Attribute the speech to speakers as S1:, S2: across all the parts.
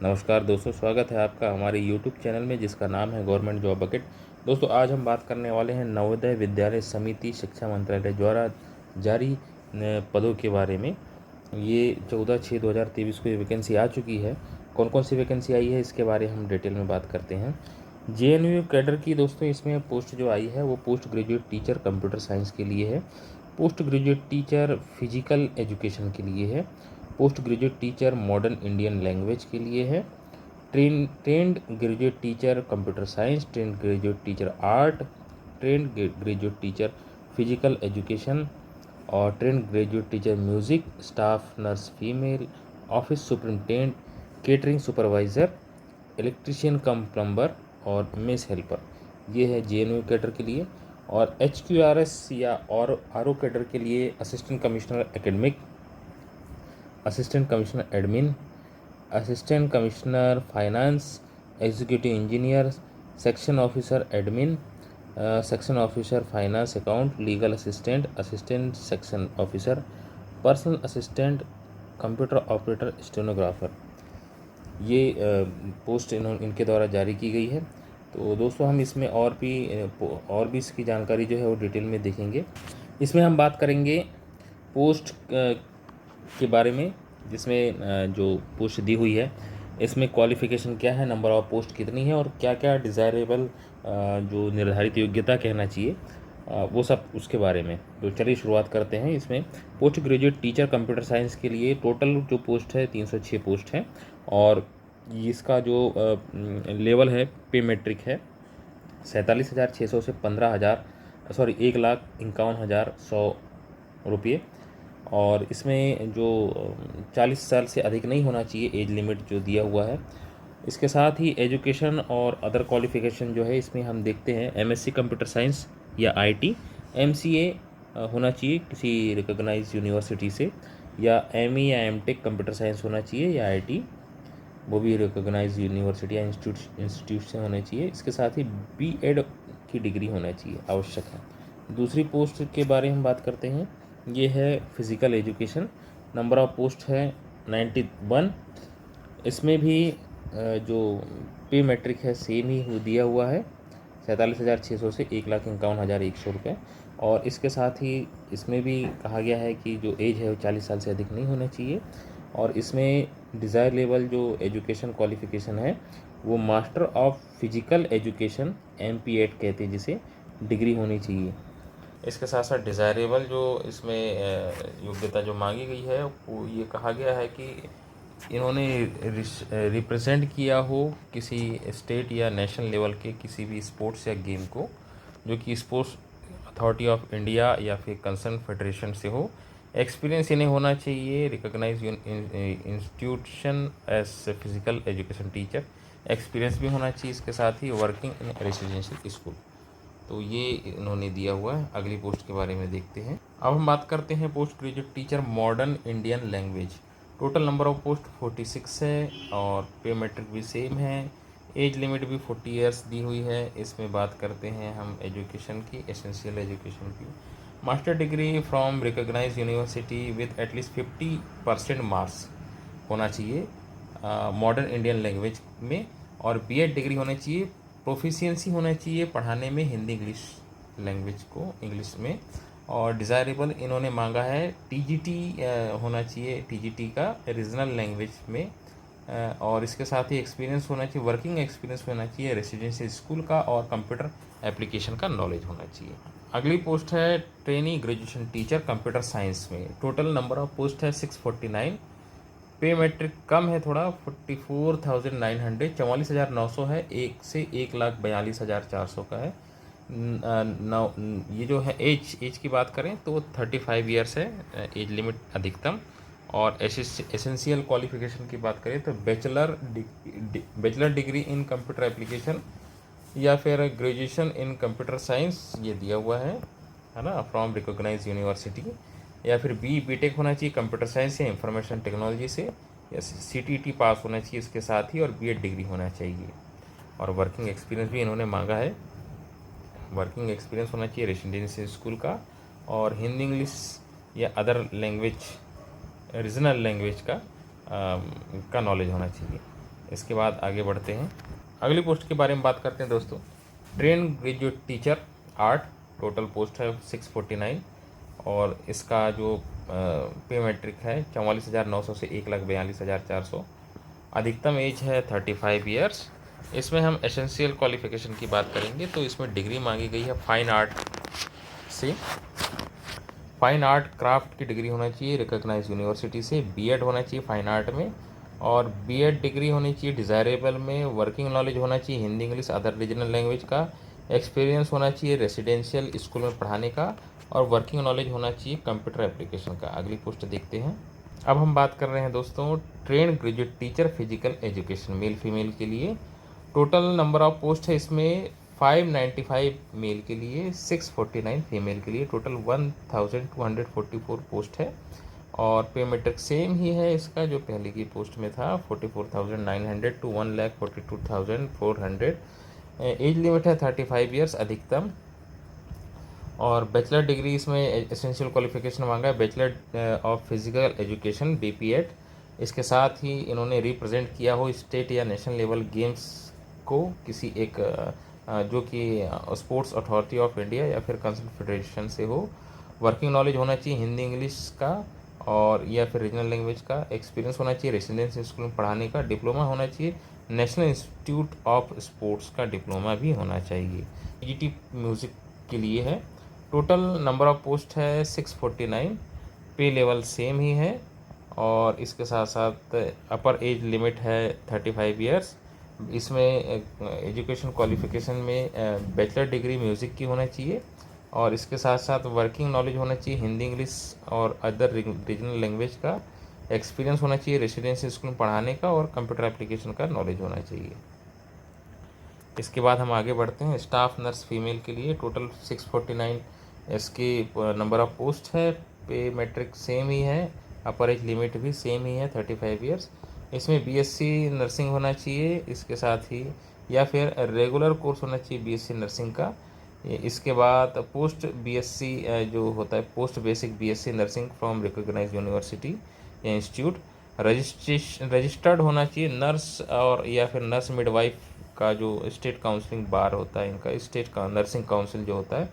S1: नमस्कार दोस्तों, स्वागत है आपका हमारे YouTube चैनल में जिसका नाम है गवर्नमेंट जॉब बकेट। दोस्तों, आज हम बात करने वाले हैं नवोदय विद्यालय समिति शिक्षा मंत्रालय द्वारा जारी पदों के बारे में। ये 14/6/2023 को ये वैकेंसी आ चुकी है। कौन कौन सी वैकेंसी आई है इसके बारे में हम डिटेल में बात करते हैं। JNU कैडर की दोस्तों इसमें पोस्ट जो आई है वो post graduate teacher computer science के लिए है, post graduate teacher physical education के लिए है, post graduate teacher modern Indian language के लिए है, trained graduate teacher computer science, trained graduate teacher art, trained graduate teacher physical education और trained graduate teacher music, staff nurse female, office superintendent, catering supervisor, electrician cum plumber और mess helper. ये है JNU cadre के लिए। और HQRS या और RO cadre के लिए assistant commissioner academic, assistant commissioner admin, assistant commissioner finance, executive engineer, section officer admin, section officer finance account, legal assistant, assistant section officer, personal assistant, computer operator, stenographer. ये post इनके द्वारा जारी की गई है। तो दोस्तों हम इसमें और भी इसकी जानकारी जो है वो डिटेल में देखेंगे। इसमें हम बात करेंगे पोस्ट के बारे में, जिसमें जो पोस्ट दी हुई है इसमें क्वालिफ़िकेशन क्या है, नंबर ऑफ पोस्ट कितनी है और क्या क्या डिज़ायरेबल जो निर्धारित योग्यता कहना चाहिए वो सब उसके बारे में। तो चलिए शुरुआत करते हैं। इसमें post graduate teacher computer science के लिए टोटल जो पोस्ट है 306 पोस्ट है और इसका जो लेवल है पे मेट्रिक है 47,600 से 1,51,100 रुपये। और इसमें जो 40 साल से अधिक नहीं होना चाहिए एज लिमिट जो दिया हुआ है। इसके साथ ही एजुकेशन और अदर क्वालिफ़िकेशन जो है इसमें हम देखते हैं MSc कंप्यूटर साइंस या IT, MCA होना चाहिए किसी रिकॉग्नाइज यूनिवर्सिटी से, या ME या MTech कंप्यूटर साइंस होना चाहिए या IT, वो भी रिकॉग्नाइज यूनिवर्सिटी या इंस्टीट्यूट से होना चाहिए। इसके साथ ही B.Ed की डिग्री होना चाहिए, आवश्यक है। दूसरी पोस्ट के बारे में हम बात करते हैं, ये है physical education. Number of post है 91। इसमें भी जो पे मैट्रिक है सेम ही दिया हुआ है 47,600 से 1,51,100 रुपये। और इसके साथ ही इसमें भी कहा गया है कि जो एज है वो 40 साल से अधिक नहीं होना चाहिए। और इसमें डिज़ायर लेवल जो एजुकेशन क्वालिफ़िकेशन है वो master of physical education MP.Ed कहते हैं जिसे, डिग्री होनी चाहिए। इसके साथ साथ डिज़ायरेबल जो इसमें योग्यता जो मांगी गई है वो ये कहा गया है कि इन्होंने रिप्रेजेंट किया हो किसी स्टेट या नेशनल लेवल के किसी भी स्पोर्ट्स या गेम को, जो कि स्पोर्ट्स अथॉरिटी ऑफ इंडिया या फिर कंसर्न फेडरेशन से हो। एक्सपीरियंस इन्हें होना चाहिए recognise institution as physical education teacher, experience भी होना चाहिए। इसके साथ ही वर्किंग इन रेसिडेंशियल स्कूल। तो ये इन्होंने दिया हुआ है। अगली पोस्ट के बारे में देखते हैं। अब हम बात करते हैं post graduate teacher modern Indian language. Total number of post 46 है और पे मेट्रिक भी सेम है। एज लिमिट भी 40 ईयर्स दी हुई है। इसमें बात करते हैं हम एजुकेशन की, एसेंशियल एजुकेशन की। Master degree from recognise university with at least 50% marks होना चाहिए मॉडर्न इंडियन लैंग्वेज में, और B.Ed डिग्री होनी चाहिए। प्रोफिशिएंसी होना चाहिए पढ़ाने में हिंदी इंग्लिश लैंग्वेज को, इंग्लिश में। और डिज़ायरेबल इन्होंने मांगा है TGT होना चाहिए, TGT का रीजनल लैंग्वेज में। और इसके साथ ही एक्सपीरियंस होना चाहिए, वर्किंग एक्सपीरियंस होना चाहिए रेसिडेंशियल स्कूल का, और कंप्यूटर एप्लीकेशन का नॉलेज होना चाहिए। अगली पोस्ट है trainee graduation teacher computer science में। टोटल नंबर ऑफ पोस्ट है 649। पे मेट्रिक कम है थोड़ा, 44,900, 44,900 है, 1 से 1,42,400 का है। ये जो है एज की बात करें तो 35 ईयर्स है एज लिमिट अधिकतम। और एसेंशियल क्वालिफिकेशन की बात करें तो बैचलर डिग्री इन कंप्यूटर एप्लीकेशन या फिर ग्रेजुएशन इन कंप्यूटर साइंस ये दिया हुआ है ना, फ्रॉम रिकॉग्नाइज यूनिवर्सिटी। या फिर B.Tech होना चाहिए कंप्यूटर साइंस या इंफॉर्मेशन टेक्नोलॉजी से, या CTET पास होना चाहिए इसके साथ ही, और B.Ed डिग्री होना चाहिए। और वर्किंग एक्सपीरियंस भी इन्होंने मांगा है, वर्किंग एक्सपीरियंस होना चाहिए रेसिडेंशियल स्कूल का, और हिंदी इंग्लिश या अदर लैंग्वेज रीजनल लैंग्वेज का नॉलेज होना चाहिए। इसके बाद आगे बढ़ते हैं, अगली पोस्ट के बारे में बात करते हैं दोस्तों। Train graduate teacher art, total post है 649 और इसका जो पे मैट्रिक है 44,900 से 1,42,400। अधिकतम एज है 35 ईयर्स। इसमें हम एसेंशियल क्वालिफिकेशन की बात करेंगे तो इसमें डिग्री मांगी गई है फाइन आर्ट से, फाइन आर्ट क्राफ्ट की डिग्री होना चाहिए रिकॉग्नाइज यूनिवर्सिटी से, बीएड होना चाहिए फाइन आर्ट में और बीएड डिग्री होनी चाहिए डिज़ायरेबल में, वर्किंग नॉलेज होना चाहिए Hindi English other regional language का, एक्सपीरियंस होना चाहिए रेसिडेंशियल स्कूल में पढ़ाने का और वर्किंग नॉलेज होना चाहिए कंप्यूटर एप्लीकेशन का। अगली पोस्ट देखते हैं। अब हम बात कर रहे हैं दोस्तों train graduate teacher physical education male female के लिए। टोटल नंबर ऑफ पोस्ट है इसमें 595 मेल के लिए, 649 फीमेल के लिए, टोटल 1244 पोस्ट है और पे मैट्रिक सेम ही है इसका जो पहले की पोस्ट में था 44,900 टू 1,42,400। एज लिमिट है 35 ईयर्स अधिकतम और बैचलर डिग्री इसमें एसेंशियल क्वालिफिकेशन मांगा है bachelor of physical education BPEd. इसके साथ ही इन्होंने रिप्रेजेंट किया हो स्टेट या नेशनल लेवल गेम्स को किसी एक जो कि स्पोर्ट्स अथॉरिटी ऑफ इंडिया या फिर कंसर्न फेडरेशन से हो। वर्किंग नॉलेज होना चाहिए हिंदी इंग्लिश का और या फिर रीजनल लैंग्वेज का, एक्सपीरियंस होना चाहिए रेसिडेंस स्कूल में पढ़ाने का, डिप्लोमा होना चाहिए नेशनल इंस्टीट्यूट ऑफ स्पोर्ट्स का डिप्लोमा भी होना चाहिए। ईटी म्यूज़िक के लिए है। टोटल नंबर ऑफ पोस्ट है 649, पे लेवल सेम ही है और इसके साथ साथ अपर एज लिमिट है 35 ईयर्स। इसमें एजुकेशन क्वालिफिकेशन में बैचलर डिग्री म्यूज़िक की होना चाहिए और इसके साथ साथ वर्किंग नॉलेज होना चाहिए हिंदी इंग्लिश और अदर रीजनल लैंग्वेज का, एक्सपीरियंस होना चाहिए रेसिडेंशियल स्कूल में पढ़ाने का और कंप्यूटर एप्लीकेशन का नॉलेज होना चाहिए। इसके बाद हम आगे बढ़ते हैं स्टाफ नर्स फीमेल के लिए। टोटल 649 इसकी नंबर ऑफ पोस्ट है, पे मैट्रिक सेम ही है, अपर एज लिमिट भी सेम ही है 35 ईयर्स। इसमें बीएससी नर्सिंग होना चाहिए इसके साथ ही या फिर रेगुलर कोर्स होना चाहिए बीएससी नर्सिंग का। इसके बाद पोस्ट बीएससी जो होता है post basic BSc nursing from recognise university या इंस्टीट्यूट, रजिस्टर्ड होना चाहिए नर्स और या फिर नर्स मिडवाइफ का जो स्टेट काउंसलिंग बार होता है इनका, स्टेट का नर्सिंग काउंसिल जो होता है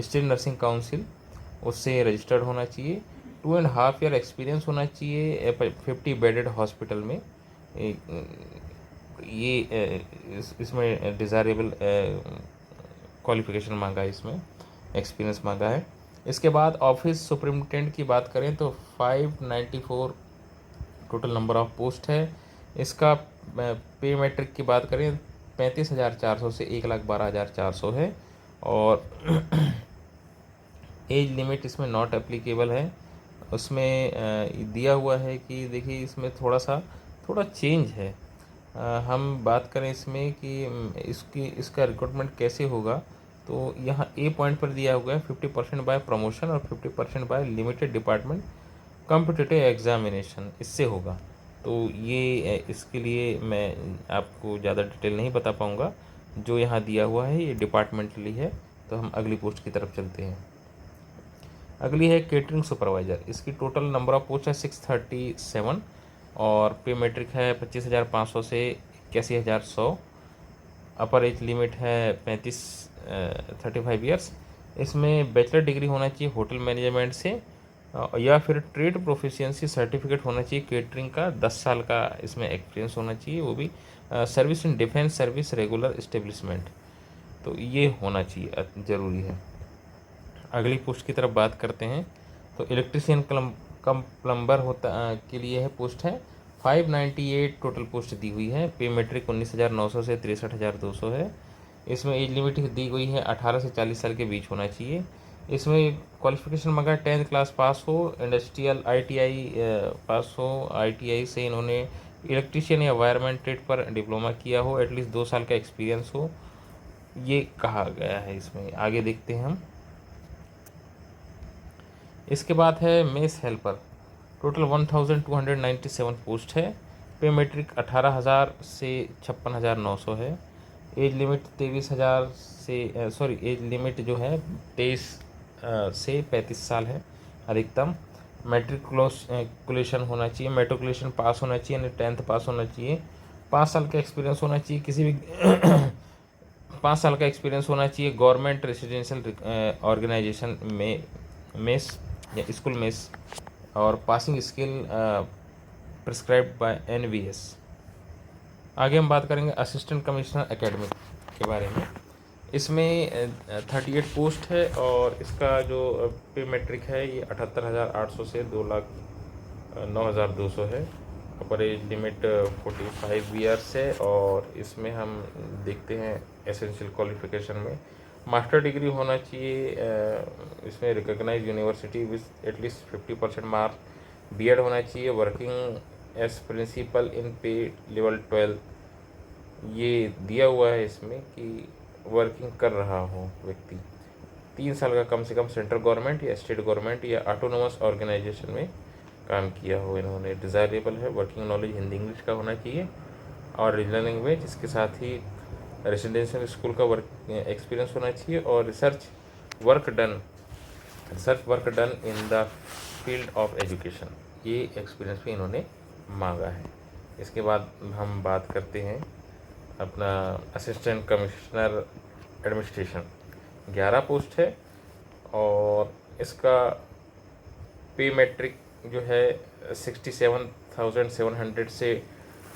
S1: स्टेट नर्सिंग काउंसिल, उससे रजिस्टर्ड होना चाहिए। 2.5 ईयर एक्सपीरियंस होना चाहिए 50 बेडेड हॉस्पिटल में। ये इसमें डिज़ायरेबल क्वालिफिकेशन मांगा है, इसमें एक्सपीरियंस मांगा है। इसके बाद ऑफिस सुपरिटेंडेंट की बात करें तो 594 टोटल नंबर ऑफ पोस्ट है। इसका पे मैट्रिक की बात करें 35,400 से 1,12,400 है और एज लिमिट इसमें नॉट एप्लीकेबल है। उसमें दिया हुआ है कि देखिए इसमें थोड़ा चेंज है। हम बात करें इसमें कि इसका रिक्रूटमेंट कैसे होगा तो यहाँ ए पॉइंट पर दिया हुआ है 50% बाय प्रमोशन और 50% by limited department competitive examination, इससे होगा। तो ये इसके लिए मैं आपको ज़्यादा डिटेल नहीं बता पाऊँगा, जो यहाँ दिया हुआ है ये डिपार्टमेंटली है। तो हम अगली पोस्ट की तरफ चलते हैं। अगली है केटरिंग सुपरवाइज़र। इसकी टोटल नंबर ऑफ पोस्ट है 637 और पे मैट्रिक है 25,500 से 81,100। अपर एज लिमिट है 35 ईयर्स। इसमें बैचलर डिग्री होना चाहिए होटल मैनेजमेंट से या फिर ट्रेड प्रोफिशिएंसी सर्टिफिकेट होना चाहिए केटरिंग का, 10 साल का इसमें एक्सपीरियंस होना चाहिए, वो भी service in defence service regular establishment, तो ये होना चाहिए, ज़रूरी है। अगली पोस्ट की तरफ बात करते हैं तो इलेक्ट्रीशियन कम प्लम्बर होता के लिए है पोस्ट है 598 टोटल पोस्ट दी हुई है। पे मैट्रिक 19,900 से 63,200 है। इसमें एज लिमिट दी गई है 18 से 40 साल के बीच होना चाहिए। इसमें क्वालिफिकेशन मगर 10th क्लास पास हो, इंडस्ट्रियल ITI पास हो, ITI से इन्होंने इलेक्ट्रीशियन या वायरमैन ट्रेड पर डिप्लोमा किया हो, एटलीस्ट 2 साल का एक्सपीरियंस हो, ये कहा गया है इसमें। आगे देखते हैं हम। इसके बाद है मेस हेल्पर। टोटल 1297 पोस्ट है। पे मैट्रिक 18,000 से 56,900 है। एज लिमिट 23,000 से एज लिमिट जो है 23 से 35 साल है अधिकतम। मैट्रिकुलेशन होना चाहिए, मेट्रिकुलेशन पास होना चाहिए यानी 10th पास होना चाहिए। 5 साल का एक्सपीरियंस होना चाहिए किसी भी 5 साल का एक्सपीरियंस होना चाहिए गवर्नमेंट रेसिडेंशियल ऑर्गेनाइजेशन में मेस या स्कूल मेस, और passing skill prescribed bye NVS। आगे हम बात करेंगे असिस्टेंट कमिश्नर एकेडमिक के बारे में। इसमें 38 पोस्ट है और इसका जो पे मेट्रिक है ये 78,800 से 2,09,200 है। अपर एज लिमिट 45 ईयर्स है और इसमें हम देखते हैं एसेंशियल क्वालिफिकेशन में मास्टर डिग्री होना चाहिए। इसमें recognise university with at least 50% mark, B.Ed होना चाहिए, वर्किंग एज प्रिंसिपल इन पे लेवल 12। ये दिया हुआ है इसमें कि वर्किंग कर रहा हो व्यक्ति, 3 साल का कम से कम सेंट्रल गवर्नमेंट या स्टेट गवर्नमेंट या ऑटोनोमस ऑर्गेनाइजेशन में काम किया हो इन्होंने। डिज़ायरेबल है वर्किंग नॉलेज हिंदी इंग्लिश का होना चाहिए और रीजनल लैंग्वेज, इसके साथ ही रेसिडेंशियल स्कूल का वर्क एक्सपीरियंस होना चाहिए और research work done in the field of education, ये एक्सपीरियंस भी इन्होंने मांगा है। इसके बाद हम बात करते हैं अपना असिस्टेंट कमिश्नर एडमिनिस्ट्रेशन, 11 पोस्ट है और इसका पे मेट्रिक जो है 67,700 से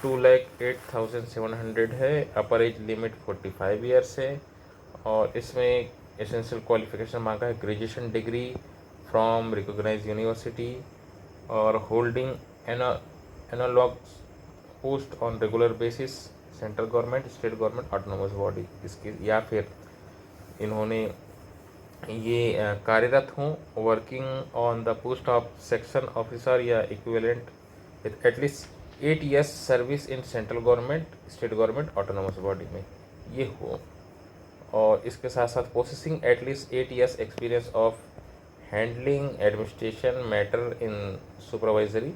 S1: 2,08,700 है। अपर एज लिमिट 45 ईयर्स है और इसमें एसेंशियल क्वालिफिकेशन मांगा है graduation degree from recognise university और holding analogue post on regular basis central government state government autonomous body, इसके या फिर इन्होंने ये कार्यरत हों working on the post of section officer या equivalent with at least 8 years service in central government state government autonomous body में ये हो, और इसके साथ साथ processing at least 8 years experience of handling administration matter in supervisory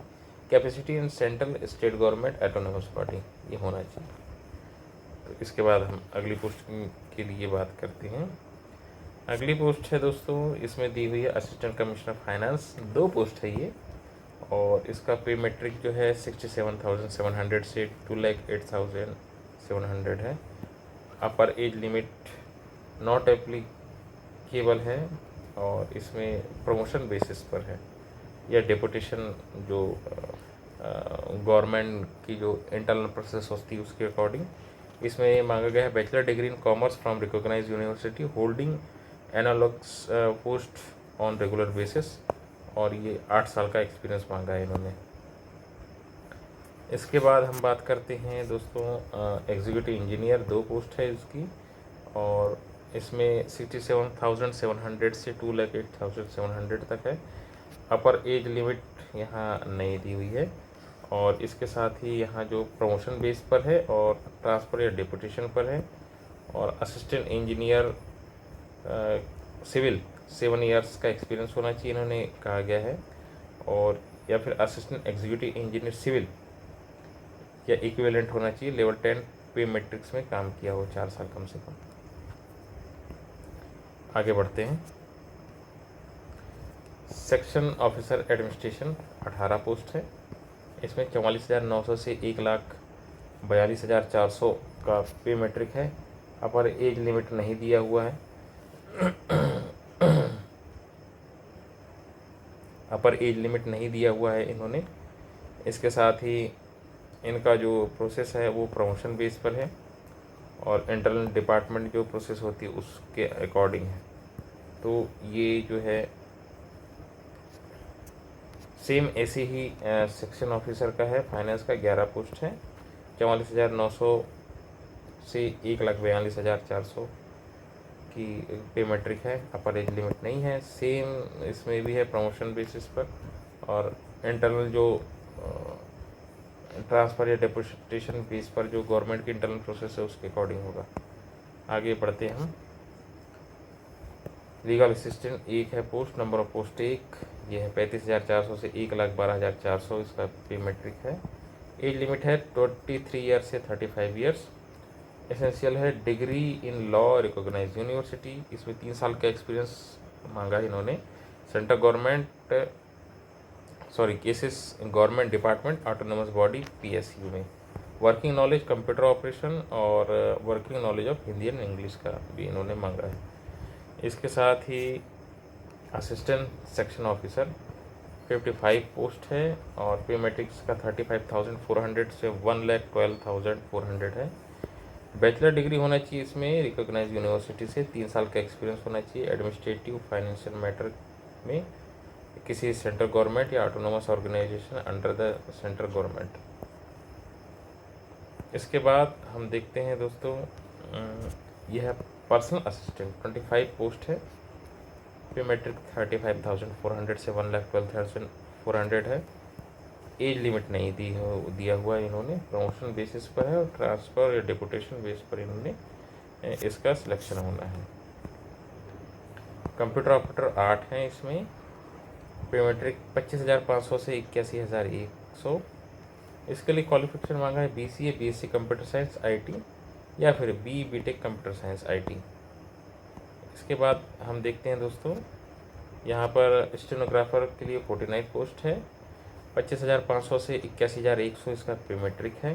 S1: capacity in central state government autonomous body, ये होना चाहिए। तो इसके बाद हम अगली पोस्ट के लिए बात करते हैं। अगली पोस्ट है दोस्तों, इसमें दी हुई है असिस्टेंट कमिश्नर फाइनेंस, 2 पोस्ट है ये और इसका पे मेट्रिक जो है 67,700 से 2,08,700 है। अपर एज लिमिट नॉट एप्लीकेबल है और इसमें प्रमोशन बेसिस पर है या डेपुटेशन जो गवर्नमेंट की जो इंटरनल प्रोसेस होती है उसके अकॉर्डिंग। इसमें मांगा गया है bachelor degree in commerce from recognise university holding analogous post on regular basis और ये 8 साल का एक्सपीरियंस मांगा है इन्होंने। इसके बाद हम बात करते हैं दोस्तों एग्जीक्यूटिव इंजीनियर, 2 पोस्ट है इसकी और इसमें 67,700 से 2,08,700 तक है। अपर एज लिमिट यहाँ नहीं दी हुई है और इसके साथ ही यहाँ जो प्रमोशन बेस पर है और ट्रांसफ़र या डिपुटेशन पर है और असिस्टेंट इंजीनियर सिविल 7 years का एक्सपीरियंस होना चाहिए इन्होंने कहा गया है, और या फिर असिस्टेंट एग्जीक्यूटिव इंजीनियर सिविल या इक्विवेलेंट होना चाहिए, लेवल 10 पे मैट्रिक्स में काम किया हो 4 साल कम से कम। आगे बढ़ते हैं। सेक्शन ऑफिसर एडमिनिस्ट्रेशन 18 पोस्ट है, इसमें 44,900 से 1,42,400 का पे मेट्रिक है। अपर एज लिमिट नहीं दिया हुआ है अपर एज लिमिट नहीं दिया हुआ है इन्होंने। इसके साथ ही इनका जो प्रोसेस है वो प्रमोशन बेस पर है और इंटरनल डिपार्टमेंट जो प्रोसेस होती है उसके अकॉर्डिंग है। तो ये जो है सेम ऐसे ही सेक्शन ऑफिसर का है, फाइनेंस का 11 पोस्ट है, 44,900 से 1,42,400 की पे मेट्रिक है। अपर एज लिमिट नहीं है, सेम इसमें भी है प्रमोशन बेसिस पर और इंटरनल जो ट्रांसफ़र या डेपुटेशन बेस पर जो गवर्नमेंट की इंटरनल प्रोसेस है उसके अकॉर्डिंग होगा। आगे बढ़ते हैं हम। लीगल असिस्टेंट 1 है पोस्ट, नंबर ऑफ पोस्ट 1, ये है 35,400 से 1,12,400 इसका पे मेट्रिक है। एज लिमिट है 23 ईयर्स से 35 ईयर्स। एसेंशियल है degree in law recognise university, इसमें 3 साल का एक्सपीरियंस मांगा है इन्होंने। Central government cases government department autonomous body PSU में वर्किंग नॉलेज कंप्यूटर ऑपरेशन और working knowledge of Hindi and English का भी इन्होंने मांगा है। इसके साथ ही असिस्टेंट सेक्शन ऑफिसर 55 पोस्ट है और पे मैट्रिक्स का 35,400 से 1,12,400 है। बैचलर डिग्री होना चाहिए इसमें रिकॉग्नाइज यूनिवर्सिटी से, 3 साल का एक्सपीरियंस होना चाहिए एडमिनिस्ट्रेटिव फाइनेंशियल मैटर में किसी सेंट्रल गवर्नमेंट या autonomous organisation under the central government. इसके बाद हम देखते हैं दोस्तों, यह है पर्सनल असिस्टेंट 25 पोस्ट है, पे मैट्रिक 35,400 से 1,12,400 है। एज लिमिट नहीं दिया हुआ है इन्होंने, प्रमोशन बेसिस पर है और ट्रांसफ़र या डिपुटेशन बेस पर इन्होंने इसका सिलेक्शन होना है। कंप्यूटर ऑपरेटर 8 हैं इसमें, पे मैट्रिक 25,500 से 81,100। इसके लिए क्वालिफिकेशन मांगा है BCA BSc computer science IT या फिर BTech कंप्यूटर साइंस IT। इसके बाद हम देखते हैं दोस्तों, यहाँ पर स्टेनोग्राफर के लिए 49 पोस्ट है, 25,500 से 81,100 इसका पे मैट्रिक है।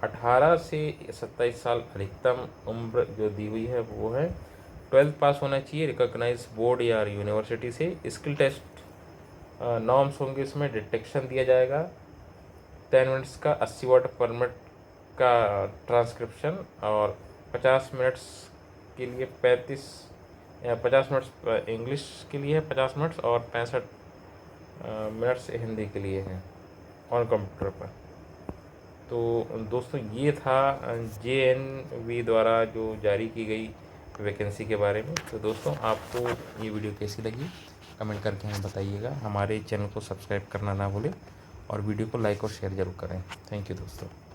S1: 18 से 27 साल अधिकतम उम्र जो दी हुई है वो है। 12th पास होना चाहिए रिकॉग्नाइज बोर्ड या यूनिवर्सिटी से। स्किल टेस्ट नॉर्म्स होंगे, इसमें डिटेक्शन दिया जाएगा 10 मिनट्स का, 80 वर्ड पर मिनट का ट्रांसक्रिप्शन और 50 मिनट्स के लिए 50 मिनट्स इंग्लिश के लिए है, 50 मिनट्स और 65 मिनट्स हिंदी के लिए हैं ऑन कंप्यूटर पर। तो दोस्तों ये था JNV द्वारा जो जारी की गई वैकेंसी के बारे में। तो दोस्तों आपको ये वीडियो कैसी लगी कमेंट करके हमें बताइएगा। हमारे चैनल को सब्सक्राइब करना ना भूलें और वीडियो को लाइक और शेयर ज़रूर करें। थैंक यू दोस्तों।